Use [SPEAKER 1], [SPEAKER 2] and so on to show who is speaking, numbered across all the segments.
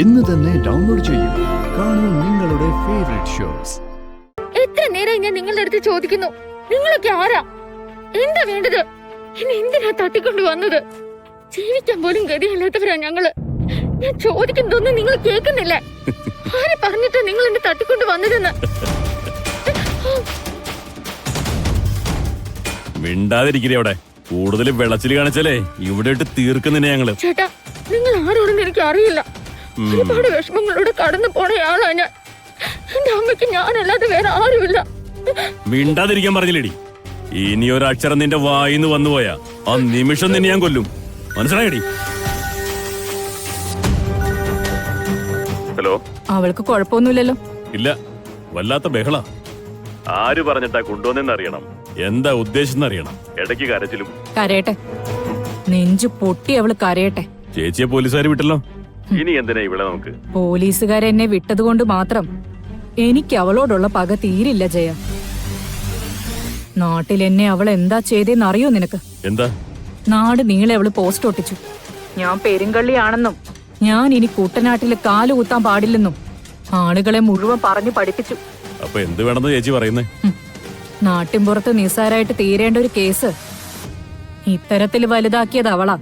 [SPEAKER 1] ഇന്ന് തന്നെ ഡൗൺലോഡ് ചെയ്യൂ. കാണൂ നിങ്ങളുടെ ഫേവറേറ്റ് ഷോസ്.
[SPEAKER 2] എത്ര നേരം ഞാൻ നിങ്ങളുടെ അടുത്ത് ചോദിക്കുന്നു, നിങ്ങളൊക്കെ ആരാ? എന്താ വേണ്ടത്? എന്നെ എന്തിനാ തട്ടിക്കൊണ്ട് വന്നത്? ജീവിക്കാൻ പോലും ഗതിയില്ലാത്തവരാ ഞങ്ങള്. ഞാൻ ചോദിക്കുന്നതൊന്നും നിങ്ങൾ കേൾക്കുന്നില്ലേ? ആരെ പറഞ്ഞിട്ടാ നിങ്ങൾ എന്നെ തട്ടിക്കൊണ്ട് വന്നതെന്ന്?
[SPEAKER 3] മിണ്ടാതിരിക്കേ അവിടെ. കൂടുതൽ വെള്ളച്ചിൽ കാണിച്ചാലേ ഇവിടെ ഇട്ട് തീർക്കുന്നില്ല ഞങ്ങള്.
[SPEAKER 2] ചേട്ടാ, നിങ്ങൾ ആരോടെന്ന് എനിക്ക് അറിയില്ല. ഒരുപാട് വിഷമങ്ങളോട് കടന്നു പോണയാളാ ഞാൻ. എന്റെ അമ്മയ്ക്ക് ഞാനല്ലാതെ വേറെ ആരുമില്ല.
[SPEAKER 3] മിണ്ടാതിരിക്കാൻ പറഞ്ഞില്ലേടി? ഇനി ഒരക്ഷരം നിന്റെ വായിന്ന് വന്നുപോയാ ആ നിമിഷം നിന്നെ ഞാൻ കൊല്ലും. മനസ്സിലായടി? ഹലോ.
[SPEAKER 4] അവൾക്ക് കുഴപ്പമൊന്നുമില്ലല്ലോ?
[SPEAKER 3] ഇല്ല, വല്ലാത്ത ബഹള. ആര് പറഞ്ഞിട്ടാ കൊണ്ടുവന്നെന്നറിയണം, എന്താ ഉദ്ദേശിച്ചെന്നറിയണം. ഇടയ്ക്ക് കരച്ചിലും.
[SPEAKER 4] കരയട്ടെ, നെഞ്ചു പൊട്ടി അവള് കരയട്ടെ.
[SPEAKER 3] ചേച്ചിയെ പോലീസുകാർ വിട്ടല്ലോ, ഇനി എന്തിനാ ഇവിടെ നമുക്ക്?
[SPEAKER 4] പോലീസുകാരെന്നെ വിട്ടതുകൊണ്ട് മാത്രം എനിക്ക് അവളോടുള്ള പക തീരില്ല ജയ. നാട്ടിലെന്നെ അവൾ എന്താ ചെയ്തെന്നറിയോ നിനക്ക്?
[SPEAKER 3] എന്താ?
[SPEAKER 4] നാട് നീളെ അവള് പോസ്റ്റ് ഒട്ടിച്ചു. ഞാൻ പെരുങ്കള്ളിയാണെന്നും ഞാൻ ഇനി കുട്ടനാട്ടില് കാലുകുത്താൻ പാടില്ലെന്നും ആളുകളെ മുഴുവൻ പറഞ്ഞു പഠിപ്പിച്ചു.
[SPEAKER 3] അപ്പൊ എന്ത് വേണമെന്ന് ചേച്ചി പറയുന്നേ?
[SPEAKER 4] നാട്ടിൻപുറത്ത് നിസ്സാരായിട്ട് തീരേണ്ട ഒരു കേസ് ഇത്തരത്തിൽ വലുതാക്കിയത് അവളാ.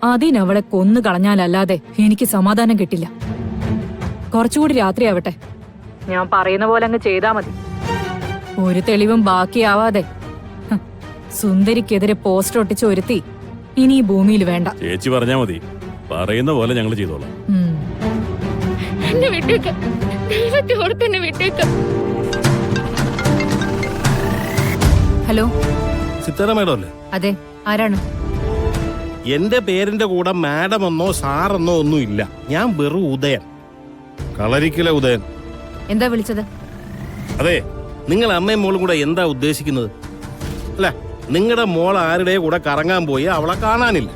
[SPEAKER 4] അതിനവളെ കൊന്നു കളഞ്ഞാലല്ലാതെ എനിക്ക് സമാധാനം കിട്ടില്ല. കുറച്ചുകൂടി രാത്രിയാവട്ടെ, ഞാൻ പറയുന്ന പോലെ അങ്ങ് ചെയ്താ മതി. ഒരു തെളിവും ബാക്കിയാവാതെ സുന്ദരിക്കെതിരെ പോസ്റ്റർ ഒട്ടിച്ച് ഒരുത്തി ഇനി ഈ ഭൂമിയിൽ വേണ്ട.
[SPEAKER 3] ചേച്ചി പറഞ്ഞാ മതി, പറയുന്ന പോലെ ഞങ്ങൾ ചെയ്തോളാം.
[SPEAKER 2] എന്നെ വിട്ടേക്ക്, ദൈവത്തെ ഓർത്ത് എന്നെ വിട്ടേക്ക്.
[SPEAKER 4] ഹലോ,
[SPEAKER 5] സിത്താര മാഡം അല്ലേ?
[SPEAKER 4] അതെ, ആരാണ്?
[SPEAKER 5] എന്റെ പേരിന്റെ കൂടെ മാഡം എന്നോ സാറെന്നോ ഒന്നും ഇല്ല. ഞാൻ വെറും ഉദയൻ, കളരിക്കലെ ഉദയൻ.
[SPEAKER 4] എന്താ വിളിച്ചത്?
[SPEAKER 5] അതെ, നിങ്ങൾ അമ്മയും മോളും കൂടെ എന്താ ഉദ്ദേശിക്കുന്നത്? അല്ല, നിങ്ങളുടെ മോൾ ആരുടെ കൂടെ കറങ്ങാൻ പോയി അവളെ കാണാനില്ല.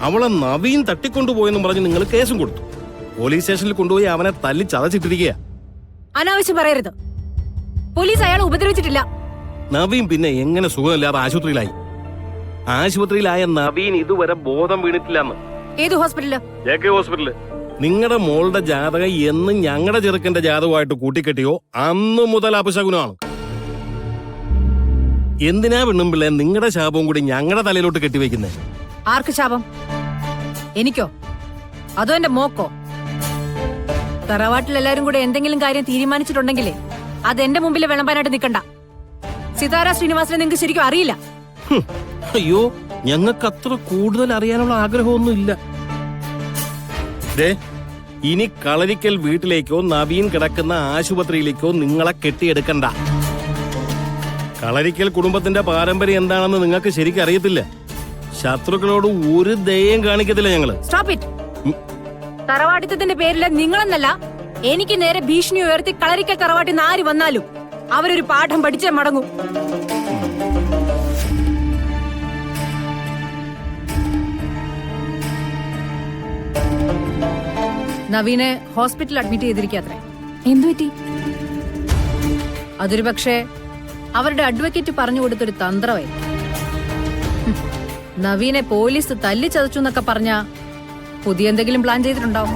[SPEAKER 5] അവളെ നവീൻ തട്ടിക്കൊണ്ടുപോയെന്നും പറഞ്ഞ് നിങ്ങൾ കേസും കൊടുത്തു. പോലീസ് സ്റ്റേഷനിൽ കൊണ്ടുപോയി അവനെ തല്ലി ചതച്ചിട്ടിരിക്കുക.
[SPEAKER 4] അനാവശ്യം പറയരുത്. പോലീസ് അയാളെ ഉപദ്രവിച്ചിട്ടില്ല.
[SPEAKER 5] നവീൻ പിന്നെ എങ്ങനെ സുഖമില്ലാതെ ആശുപത്രിയിലായി? ആശുപത്രിയിലായ നവീൻ ഇതുവരെ ബോധം വീണിട്ടില്ലെന്ന്.
[SPEAKER 4] ഏത് ഹോസ്പിറ്റല്?
[SPEAKER 5] ഹോസ്പിറ്റല്. നിങ്ങളുടെ മോളുടെ ജാതകം എന്ന് ഞങ്ങളുടെ ചെറുക്കന്റെ ജാതകമായിട്ട് കൂട്ടിക്കെട്ടിയോ അന്ന് മുതൽ അപശകുനമാണ്. എന്തിനാ പെണ്ണുമ്പിള്ളേ നിങ്ങളുടെ ശാപവും കൂടി ഞങ്ങളുടെ തലയിലോട്ട് കെട്ടിവെക്കുന്നേ?
[SPEAKER 4] ആർക്ക് ശാപം? എനിക്കോ അതോ എന്റെ മോക്കോ? തറവാട്ടിൽ എല്ലാരും കൂടെ എന്തെങ്കിലും കാര്യം തീരുമാനിച്ചിട്ടുണ്ടെങ്കിലേ അത് എന്റെ മുമ്പിൽ വിളമ്പാനായിട്ട് നിൽക്കണ്ട. സിതാര ശ്രീനിവാസനെ നിങ്ങൾക്ക് ശരിക്കും അറിയില്ല.
[SPEAKER 5] അയ്യോ, ഞങ്ങൾക്ക് അത്ര കൂടുതൽ അറിയാനുള്ള ആഗ്രഹമൊന്നും ഇല്ല. ഇനി കളരിക്കൽ വീട്ടിലേക്കോ നവീൻ കിടക്കുന്ന ആശുപത്രിയിലേക്കോ നിങ്ങളെ കെട്ടിയെടുക്കണ്ട. കളരിക്കൽ കുടുംബത്തിന്റെ പാരമ്പര്യം എന്താണെന്ന് നിങ്ങൾക്ക് ശരിക്കും അറിയത്തില്ല. ശത്രുക്കളോട് ഒരു ദയം കാണിക്കത്തില്ല ഞങ്ങള്.
[SPEAKER 4] Stop it. തറവാടിത്തത്തിന്റെ പേരില് നിങ്ങളെന്നല്ല എനിക്ക് നേരെ ഭീഷണി ഉയർത്തി കളരിക്കൽ തറവാട്ടിൽ നിന്ന് ആര് വന്നാലും അവരൊരു പാഠം പഠിച്ചേ മടങ്ങൂ. നവീനെ ഹോസ്പിറ്റലിൽ അഡ്മിറ്റ് ചെയ്തിരിക്കാത്രേ. എന്തുപറ്റി? അതൊരു പക്ഷേ അവരുടെ അഡ്വക്കേറ്റ് പറഞ്ഞു കൊടുത്തൊരു തന്ത്രമായി. നവീനെ പോലീസ് തല്ലി ചതച്ചു എന്നൊക്കെ പറഞ്ഞ പുതിയ എന്തെങ്കിലും പ്ലാൻ ചെയ്തിട്ടുണ്ടാവും.